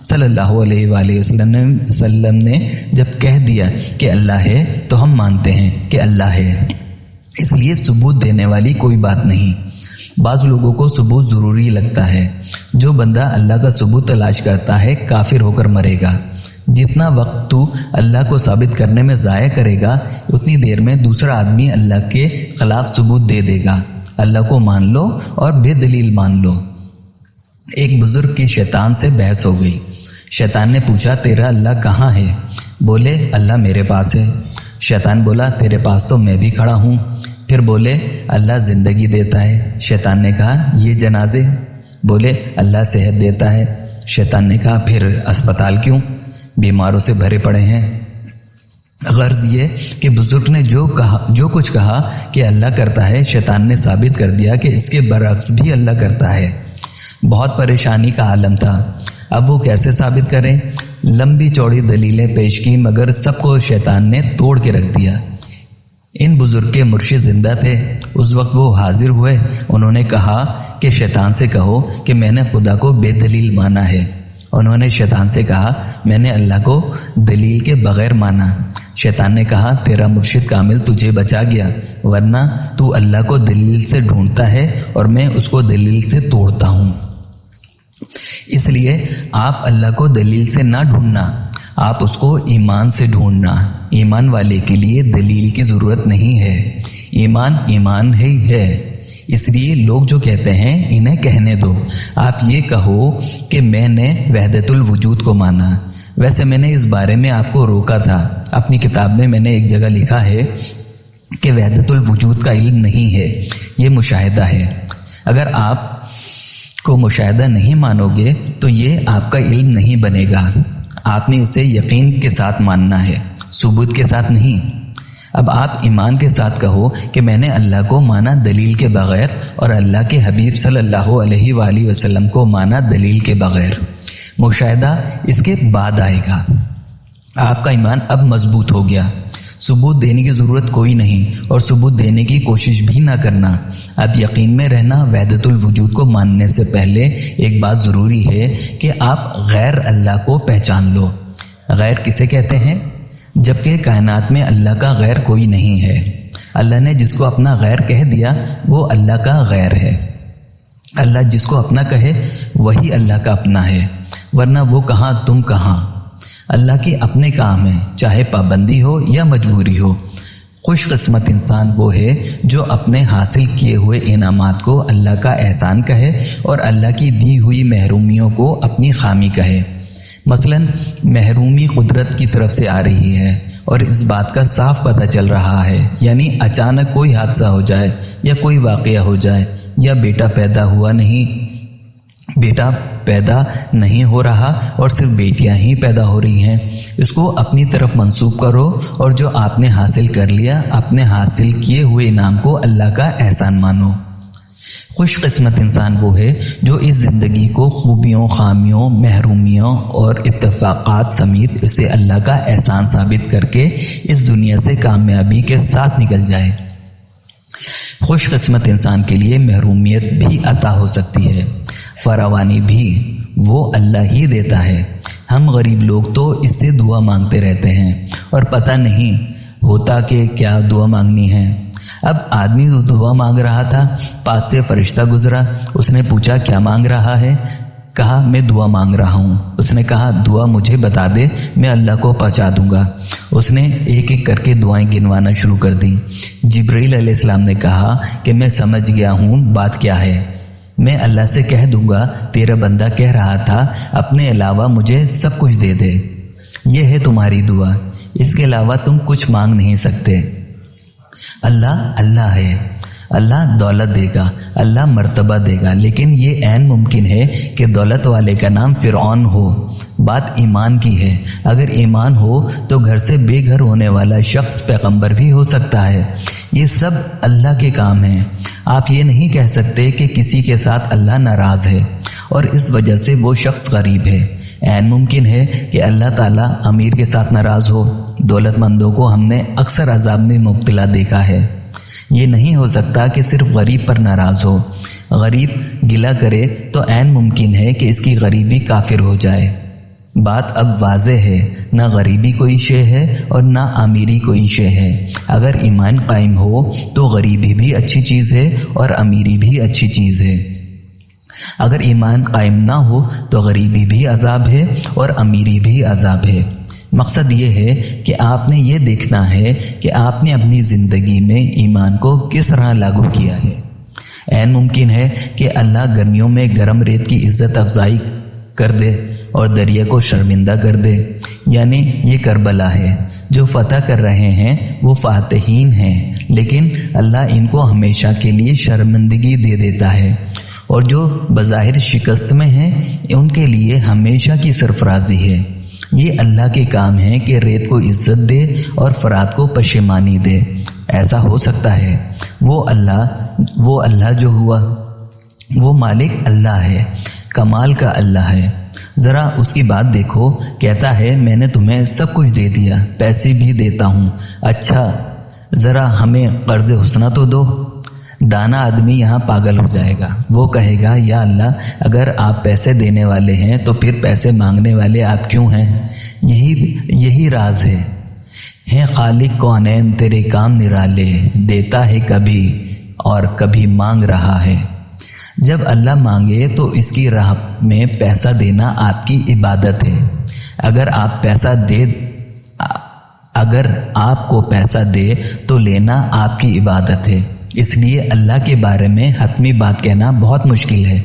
صلی اللہ علیہ وآلہ وسلم نے جب کہہ دیا کہ اللہ ہے تو ہم مانتے ہیں کہ اللہ ہے، اس لیے ثبوت دینے والی کوئی بات نہیں۔ بعض لوگوں کو ثبوت ضروری لگتا ہے۔ جو بندہ اللہ کا ثبوت تلاش کرتا ہے کافر ہو کر مرے گا۔ جتنا وقت تو اللہ کو ثابت کرنے میں ضائع کرے گا اتنی دیر میں دوسرا آدمی اللہ کے خلاف ثبوت دے دے گا۔ اللہ کو مان لو اور بے دلیل مان لو۔ ایک بزرگ کی شیطان سے بحث ہو گئی۔ شیطان نے پوچھا تیرا اللہ کہاں ہے؟ بولے اللہ میرے پاس ہے۔ شیطان بولا تیرے پاس تو میں بھی کھڑا ہوں۔ پھر بولے اللہ زندگی دیتا ہے۔ شیطان نے کہا یہ جنازے؟ بولے اللہ صحت دیتا ہے۔ شیطان نے کہا پھر اسپتال کیوں؟ بیماروں سے بھرے پڑے ہیں۔ غرض یہ کہ بزرگ نے جو کچھ کہا کہ اللہ کرتا ہے، شیطان نے ثابت کر دیا کہ اس کے برعکس بھی اللہ کرتا ہے۔ بہت پریشانی کا عالم تھا۔ اب وہ کیسے ثابت کریں؟ لمبی چوڑی دلیلیں پیش کی مگر سب کو شیطان نے توڑ کے رکھ دیا۔ ان بزرگ کے مرشد زندہ تھے۔ اس وقت وہ حاضر ہوئے۔ انہوں نے کہا کہ شیطان سے کہو کہ میں نے خدا کو بے دلیل مانا ہے۔ انہوں نے شیطان سے کہا میں نے اللہ کو دلیل کے بغیر مانا۔ شیطان نے کہا تیرا مرشد کامل تجھے بچا گیا، ورنہ تو اللہ کو دلیل سے ڈھونڈتا ہے اور میں اس کو دلیل سے توڑتا ہوں۔ اس لیے آپ اللہ کو دلیل سے نہ ڈھونڈنا، آپ اس کو ایمان سے ڈھونڈنا۔ ایمان والے کے لیے دلیل کی ضرورت نہیں ہے، ایمان ایمان ہی ہے۔ اس لیے لوگ جو کہتے ہیں انہیں کہنے دو، آپ یہ کہو کہ میں نے وحدت الوجود کو مانا۔ ویسے میں نے اس بارے میں آپ کو روکا تھا۔ اپنی کتاب میں نے ایک جگہ لکھا ہے کہ وحدت الوجود کا علم نہیں ہے، یہ مشاہدہ ہے۔ اگر آپ کو مشاہدہ نہیں مانو گے تو یہ آپ کا علم نہیں بنے گا۔ آپ نے اسے یقین کے ساتھ ماننا ہے، ثبوت کے ساتھ نہیں۔ اب آپ ایمان کے ساتھ کہو کہ میں نے اللہ کو مانا دلیل کے بغیر اور اللہ کے حبیب صلی اللہ علیہ وآلہ وسلم کو مانا دلیل کے بغیر۔ مشاہدہ اس کے بعد آئے گا۔ آپ کا ایمان اب مضبوط ہو گیا۔ ثبوت دینے کی ضرورت کوئی نہیں اور ثبوت دینے کی کوشش بھی نہ کرنا۔ اب یقین میں رہنا۔ وحدت الوجود کو ماننے سے پہلے ایک بات ضروری ہے کہ آپ غیر اللہ کو پہچان لو۔ غیر کسے کہتے ہیں؟ جبکہ کائنات میں اللہ کا غیر کوئی نہیں ہے۔ اللہ نے جس کو اپنا غیر کہہ دیا وہ اللہ کا غیر ہے۔ اللہ جس کو اپنا کہے وہی اللہ کا اپنا ہے، ورنہ وہ کہاں تم کہاں۔ اللہ کے اپنے کام ہیں، چاہے پابندی ہو یا مجبوری ہو۔ خوش قسمت انسان وہ ہے جو اپنے حاصل کیے ہوئے انعامات کو اللہ کا احسان کہے اور اللہ کی دی ہوئی محرومیوں کو اپنی خامی کہے۔ مثلا محرومی قدرت کی طرف سے آ رہی ہے اور اس بات کا صاف پتہ چل رہا ہے، یعنی اچانک کوئی حادثہ ہو جائے یا کوئی واقعہ ہو جائے یا بیٹا پیدا نہیں ہو رہا اور صرف بیٹیاں ہی پیدا ہو رہی ہیں، اس کو اپنی طرف منسوب کرو اور جو آپ نے حاصل کر لیا اپنے حاصل کیے ہوئے انعام کو اللہ کا احسان مانو۔ خوش قسمت انسان وہ ہے جو اس زندگی کو خوبیوں، خامیوں، محرومیوں اور اتفاقات سمیت اسے اللہ کا احسان ثابت کر کے اس دنیا سے کامیابی کے ساتھ نکل جائے۔ خوش قسمت انسان کے لیے محرومیت بھی عطا ہو سکتی ہے، فراوانی بھی، وہ اللہ ہی دیتا ہے۔ ہم غریب لوگ تو اس سے دعا مانگتے رہتے ہیں اور پتہ نہیں ہوتا کہ کیا دعا مانگنی ہے۔ اب آدمی دعا مانگ رہا تھا، پاس سے فرشتہ گزرا، اس نے پوچھا کیا مانگ رہا ہے؟ کہا میں دعا مانگ رہا ہوں۔ اس نے کہا دعا مجھے بتا دے، میں اللہ کو پہنچا دوں گا۔ اس نے ایک ایک کر کے دعائیں گنوانا شروع کر دی۔ جبرائیل علیہ السلام نے کہا کہ میں سمجھ گیا ہوں بات کیا ہے، میں اللہ سے کہہ دوں گا تیرا بندہ کہہ رہا تھا اپنے علاوہ مجھے سب کچھ دے دے، یہ ہے تمہاری دعا، اس کے علاوہ تم کچھ مانگ نہیں سکتے۔ اللہ ہے، اللہ دولت دے گا، اللہ مرتبہ دے گا، لیکن یہ عین ممکن ہے کہ دولت والے کا نام فرعون ہو۔ بات ایمان کی ہے، اگر ایمان ہو تو گھر سے بے گھر ہونے والا شخص پیغمبر بھی ہو سکتا ہے۔ یہ سب اللہ کے کام ہیں۔ آپ یہ نہیں کہہ سکتے کہ کسی کے ساتھ اللہ ناراض ہے اور اس وجہ سے وہ شخص غریب ہے۔ عین ممکن ہے کہ اللہ تعالیٰ امیر کے ساتھ ناراض ہو۔ دولت مندوں کو ہم نے اکثر عذاب میں مبتلا دیکھا ہے۔ یہ نہیں ہو سکتا کہ صرف غریب پر ناراض ہو۔ غریب گلہ کرے تو عین ممکن ہے کہ اس کی غریبی کافر ہو جائے۔ بات اب واضح ہے، نہ غریبی کوئی شے ہے اور نہ امیری کوئی شے ہے۔ اگر ایمان قائم ہو تو غریبی بھی اچھی چیز ہے اور امیری بھی اچھی چیز ہے۔ اگر ایمان قائم نہ ہو تو غریبی بھی عذاب ہے اور امیری بھی عذاب ہے۔ مقصد یہ ہے کہ آپ نے یہ دیکھنا ہے کہ آپ نے اپنی زندگی میں ایمان کو کس طرح لاگو کیا ہے۔ عین ممکن ہے کہ اللہ گرمیوں میں گرم ریت کی عزت افزائی کر دے اور دریا کو شرمندہ کر دے، یعنی یہ کربلا ہے۔ جو فتح کر رہے ہیں وہ فاتحین ہیں، لیکن اللہ ان کو ہمیشہ کے لیے شرمندگی دے دیتا ہے، اور جو بظاہر شکست میں ہیں ان کے لیے ہمیشہ کی سرفرازی ہے۔ یہ اللہ کے کام ہے کہ ریت کو عزت دے اور فرات کو پشیمانی دے۔ ایسا ہو سکتا ہے؟ وہ اللہ جو ہوا، وہ مالک اللہ ہے، کمال کا اللہ ہے۔ ذرا اس کی بات دیکھو، کہتا ہے میں نے تمہیں سب کچھ دے دیا، پیسے بھی دیتا ہوں، اچھا ذرا ہمیں قرض حسنہ تو دو۔ دانا آدمی یہاں پاگل ہو جائے گا، وہ کہے گا یا اللہ اگر آپ پیسے دینے والے ہیں تو پھر پیسے مانگنے والے آپ کیوں ہیں؟ یہی راز ہے خالق کونین تیرے کام نرالے، دیتا ہے کبھی اور کبھی مانگ رہا ہے۔ جب اللہ مانگے تو اس کی راہ میں پیسہ دینا آپ کی عبادت ہے۔ اگر آپ کو پیسہ دے تو لینا آپ کی عبادت ہے۔ اس لیے اللہ کے بارے میں حتمی بات کہنا بہت مشکل ہے۔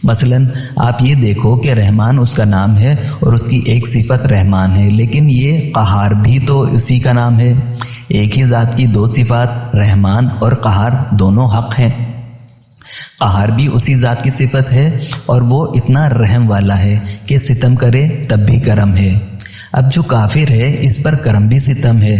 مثلا آپ یہ دیکھو کہ رحمان اس کا نام ہے اور اس کی ایک صفت رحمان ہے، لیکن یہ قہار بھی تو اسی کا نام ہے۔ ایک ہی ذات کی دو صفات رحمان اور قہار دونوں حق ہیں۔ قہار بھی اسی ذات کی صفت ہے اور وہ اتنا رحم والا ہے کہ ستم کرے تب بھی کرم ہے۔ اب جو کافر ہے اس پر کرم بھی ستم ہے،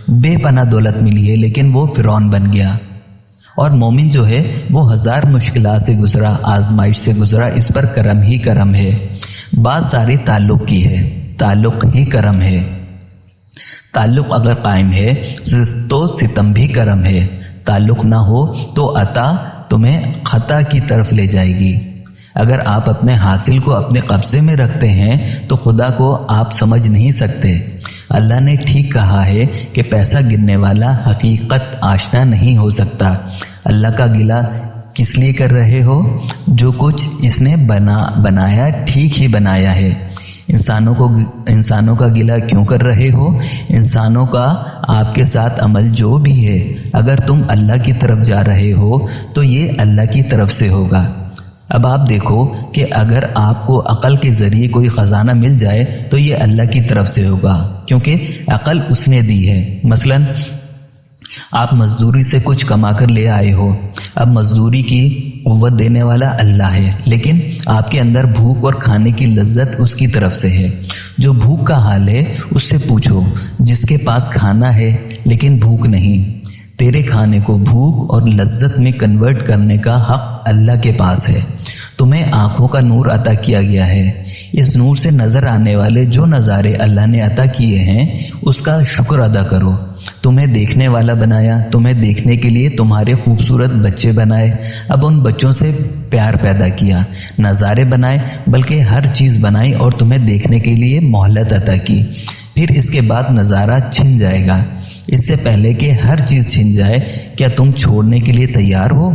بے پناہ دولت ملی ہے لیکن وہ فرعون بن گیا، اور مومن جو ہے وہ ہزار مشکلات سے گزرا، آزمائش سے گزرا، اس پر کرم ہی کرم ہے۔ بات ساری تعلق کی ہے، تعلق ہی کرم ہے۔ تعلق اگر قائم ہے تو ستم بھی کرم ہے، تعلق نہ ہو تو عطا تمہیں خطا کی طرف لے جائے گی۔ اگر آپ اپنے حاصل کو اپنے قبضے میں رکھتے ہیں تو خدا کو آپ سمجھ نہیں سکتے۔ اللہ نے ٹھیک کہا ہے کہ پیسہ گننے والا حقیقت آشنا نہیں ہو سکتا۔ اللہ کا گلہ کس لیے کر رہے ہو؟ جو کچھ اس نے بنایا ٹھیک ہی بنایا ہے۔ انسانوں کا گلہ کیوں کر رہے ہو؟ انسانوں کا آپ کے ساتھ عمل جو بھی ہے، اگر تم اللہ کی طرف جا رہے ہو تو یہ اللہ کی طرف سے ہوگا۔ اب آپ دیکھو کہ اگر آپ کو عقل کے ذریعے کوئی خزانہ مل جائے تو یہ اللہ کی طرف سے ہوگا، کیونکہ عقل اس نے دی ہے۔ مثلا آپ مزدوری سے کچھ کما کر لے آئے ہو، اب مزدوری کی قوت دینے والا اللہ ہے، لیکن آپ کے اندر بھوک اور کھانے کی لذت اس کی طرف سے ہے۔ جو بھوک کا حال ہے اس سے پوچھو، جس کے پاس کھانا ہے لیکن بھوک نہیں۔ تیرے کھانے کو بھوک اور لذت میں کنورٹ کرنے کا حق اللہ کے پاس ہے۔ تمہیں آنکھوں کا نور عطا کیا گیا ہے، اس نور سے نظر آنے والے جو نظارے اللہ نے عطا کیے ہیں اس کا شکر ادا کرو۔ تمہیں دیکھنے والا بنایا، تمہیں دیکھنے کے لیے تمہارے خوبصورت بچے بنائے، اب ان بچوں سے پیار پیدا کیا، نظارے بنائے، بلکہ ہر چیز بنائی اور تمہیں دیکھنے کے لیے مہلت عطا کی۔ پھر اس کے بعد نظارہ چھن جائے گا۔ اس سے پہلے کہ ہر چیز چھن جائے کیا تم چھوڑنے کے لیے تیار ہو؟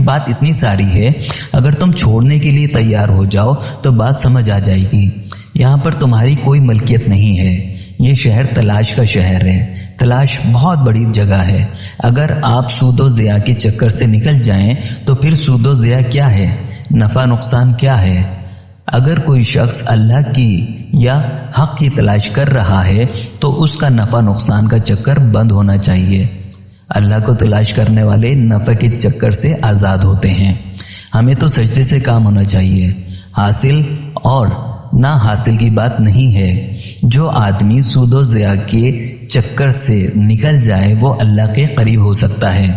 بات اتنی ساری ہے، اگر تم چھوڑنے کے لیے تیار ہو جاؤ تو بات سمجھ آ جائے گی۔ یہاں پر تمہاری کوئی ملکیت نہیں ہے، یہ شہر تلاش کا شہر ہے۔ تلاش بہت بڑی جگہ ہے۔ اگر آپ سود و ضیاع کے چکر سے نکل جائیں تو پھر سود و ضیاع کیا ہے؟ نفع نقصان کیا ہے؟ اگر کوئی شخص اللہ کی یا حق کی تلاش کر رہا ہے تو اس کا نفع نقصان کا چکر بند ہونا چاہیے۔ اللہ کو تلاش کرنے والے نفع کے چکر سے آزاد ہوتے ہیں۔ ہمیں تو سجدے سے کام ہونا چاہیے۔ حاصل اور نہ حاصل کی بات نہیں ہے۔ جو آدمی سود و ضیاع کے چکر سے نکل جائے وہ اللہ کے قریب ہو سکتا ہے۔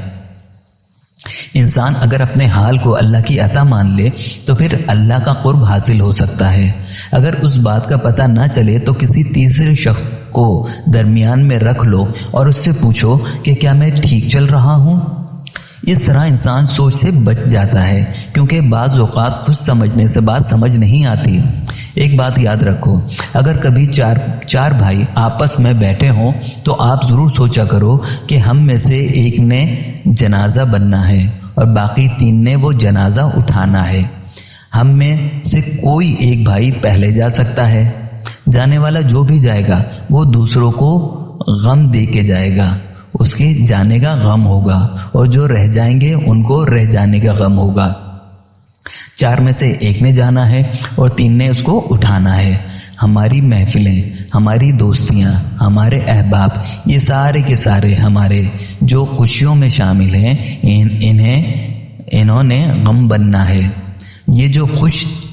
انسان اگر اپنے حال کو اللہ کی عطا مان لے تو پھر اللہ کا قرب حاصل ہو سکتا ہے۔ اگر اس بات کا پتہ نہ چلے تو کسی تیسرے شخص کو درمیان میں رکھ لو اور اس سے پوچھو کہ کیا میں ٹھیک چل رہا ہوں؟ اس طرح انسان سوچ سے بچ جاتا ہے، کیونکہ بعض اوقات خود سمجھنے سے بات سمجھ نہیں آتی۔ ایک بات یاد رکھو، اگر کبھی چار بھائی آپس میں بیٹھے ہوں تو آپ ضرور سوچا کرو کہ ہم میں سے ایک نے جنازہ بننا ہے اور باقی 3 نے وہ جنازہ اٹھانا ہے۔ ہم میں سے کوئی ایک بھائی پہلے جا سکتا ہے۔ جانے والا جو بھی جائے گا وہ دوسروں کو غم دے کے جائے گا، اس کے جانے کا غم ہوگا، اور جو رہ جائیں گے ان کو رہ جانے کا غم ہوگا۔ 4 میں سے ایک نے جانا ہے اور 3 نے اس کو اٹھانا ہے۔ ہماری محفلیں، ہماری دوستیاں، ہمارے احباب، یہ سارے کے سارے ہمارے جو خوشیوں میں شامل ہیں، انہوں نے غم بننا ہے۔ یہ جو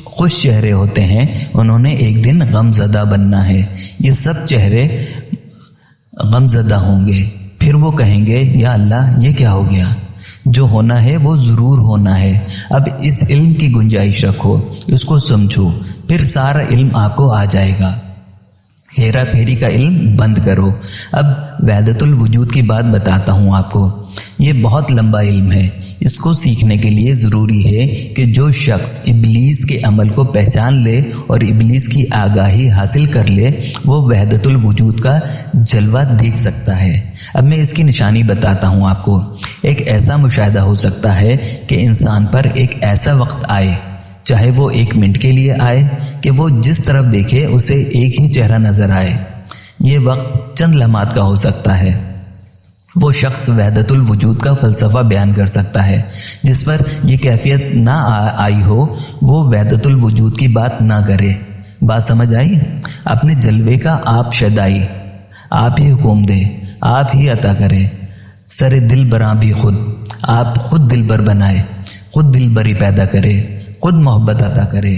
خوش چہرے ہوتے ہیں انہوں نے ایک دن غم زدہ بننا ہے۔ یہ سب چہرے غم زدہ ہوں گے، پھر وہ کہیں گے یا اللہ یہ کیا ہو گیا؟ جو ہونا ہے وہ ضرور ہونا ہے۔ اب اس علم کی گنجائش رکھو، اس کو سمجھو، پھر سارا علم آپ کو آ جائے گا۔ ہیرا پھیری کا علم بند کرو۔ اب وحدت الوجود کی بات بتاتا ہوں آپ کو۔ یہ بہت لمبا علم ہے، اس کو سیکھنے کے لیے ضروری ہے کہ جو شخص ابلیس کے عمل کو پہچان لے اور ابلیس کی آگاہی حاصل کر لے وہ وحدت الوجود کا جلوہ دیکھ سکتا ہے۔ اب میں اس کی نشانی بتاتا ہوں آپ کو۔ ایک ایسا مشاہدہ ہو سکتا ہے کہ انسان پر ایک ایسا وقت آئے، چاہے وہ 1 منٹ کے لیے آئے، کہ وہ جس طرف دیکھے اسے ایک ہی چہرہ نظر آئے۔ یہ وقت چند لمحات کا ہو سکتا ہے۔ وہ شخص وحدت الوجود کا فلسفہ بیان کر سکتا ہے۔ جس پر یہ کیفیت نہ آئی ہو وہ وحدت الوجود کی بات نہ کرے۔ بات سمجھ آئی؟ اپنے جلوے کا آپ شدائی، آپ ہی حکم دے، آپ ہی عطا کرے۔ سر دل براں بھی خود، آپ خود دل بر بنائے، خود دل بری پیدا کرے، خود محبت عطا کرے،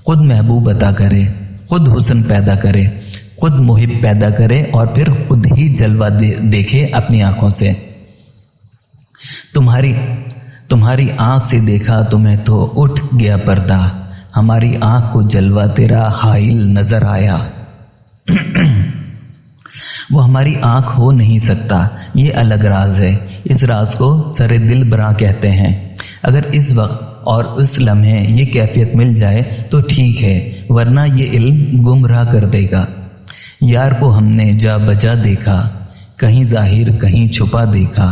خود محبوب عطا کرے، خود حسن پیدا کرے، خود محب پیدا کرے، اور پھر خود ہی جلوہ دیکھے اپنی آنکھوں سے۔ تمہاری آنکھ سے دیکھا تمہیں تو اٹھ گیا پردہ، ہماری آنکھ کو جلوہ تیرا حائل نظر آیا۔ وہ ہماری آنکھ ہو نہیں سکتا، یہ الگ راز ہے۔ اس راز کو سر دل براں کہتے ہیں۔ اگر اس وقت اور اس لمحے یہ کیفیت مل جائے تو ٹھیک ہے، ورنہ یہ علم گمراہ کر دے گا۔ یار کو ہم نے جا بجا دیکھا، کہیں ظاہر کہیں چھپا دیکھا،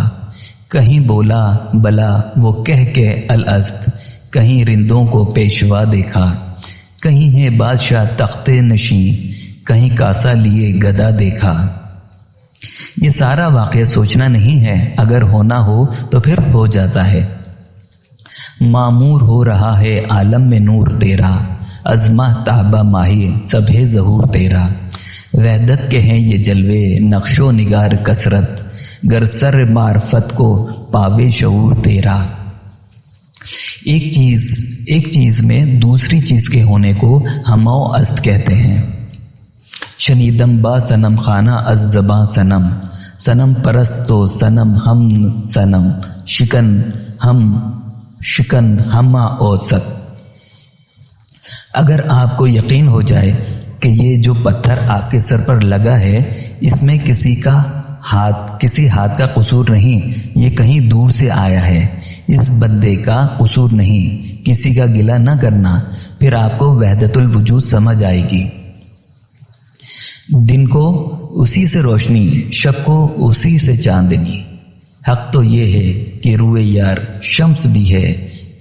کہیں بولا بلا وہ کہہ کے الست، کہیں رندوں کو پیشوا دیکھا، کہیں ہے بادشاہ تخت نشین، کہیں کاسا لیے گدا دیکھا۔ یہ سارا واقعہ سوچنا نہیں ہے، اگر ہونا ہو تو پھر ہو جاتا ہے۔ معمور ہو رہا ہے عالم میں نور تیرا، ازمہ تابہ ماہی سب ہے ظہور تیرا۔ وحدت کے ہیں یہ جلوے نقش و نگار کثرت، گر سر معرفت کو پاوے شعور تیرا۔ ایک چیز میں دوسری چیز کے ہونے کو ہمہ و است کہتے ہیں۔ شنیدم با صنم خانہ از زباں صنم، صنم پرست تو صنم ہم صنم، شکن ہمہ اوسط۔ اگر آپ کو یقین ہو جائے کہ یہ جو پتھر آپ کے سر پر لگا ہے اس میں کسی ہاتھ کا قصور نہیں، یہ کہیں دور سے آیا ہے، اس بندے کا قصور نہیں، کسی کا گلہ نہ کرنا، پھر آپ کو وحدت الوجود سمجھ آئے گی۔ دن کو اسی سے روشنی، شب کو اسی سے چاندنی۔ حق تو یہ ہے کہ روئے یار شمس بھی ہے،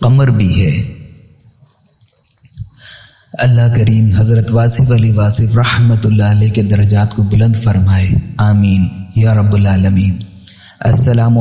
قمر بھی ہے۔ اللہ کریم حضرت واصف علی واصف رحمت اللہ علیہ کے درجات کو بلند فرمائے، آمین یا رب العالمین۔ السلام